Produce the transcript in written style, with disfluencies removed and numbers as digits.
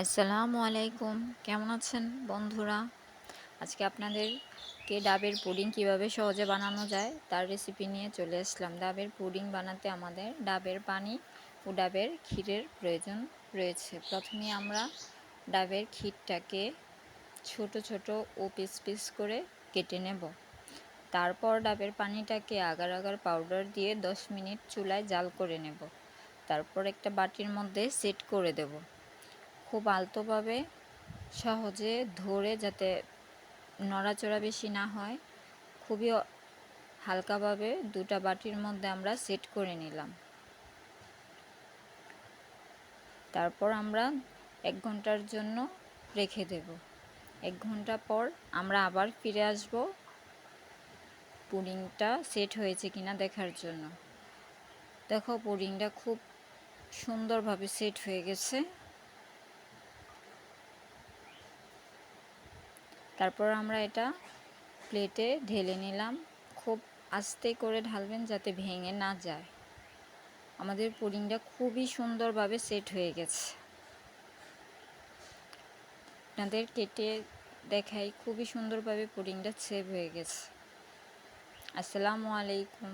আসসালামু আলাইকুম। কেমন আছেন বন্ধুরা? আজকে আপনাদেরকে ডাবের পুডিং কিভাবে সহজে বানানো যায় তার রেসিপি নিয়ে চলে আসলাম। ডাবের পুডিং বানাতে আমাদের ডাবের পানি ও ডাবের ক্ষীরের প্রয়োজন রয়েছে। প্রথমে আমরা ডাবের ক্ষীরটাকে ছোট ছোট ও পিস পিস করে কেটে নেব। তারপর ডাবের পানিটাকে আগার আগার পাউডার দিয়ে 10 মিনিট চুলায় জাল করে নেব। তারপর একটা বাটির মধ্যে সেট করে দেব। খুব আলতোভাবে সহজে ধরে যাতে নড়াচড়া বেশি না হয়, খুবই হালকাভাবে দুটা বাটির মধ্যে আমরা সেট করে নিলাম। তারপর আমরা 1 ঘন্টার জন্য রেখে দেব। 1 ঘন্টা পর আমরা আবার ফিরে আসব পুডিংটা সেট হয়েছে কিনা দেখার জন্য। দেখো পুডিংটা খুব সুন্দরভাবে সেট হয়ে গেছে। তারপর আমরা এটা প্লেটে ঢেলে নিলাম। খুব আস্তে করে ঢালবেন যাতে ভেঙে না যায়। আমাদের পুডিংটা খুবই সুন্দরভাবে সেট হয়ে গেছে। আপনাদের কেটে দেখাই, খুবই সুন্দরভাবে পুডিংটা সেট হয়ে গেছে। আসসালামু আলাইকুম।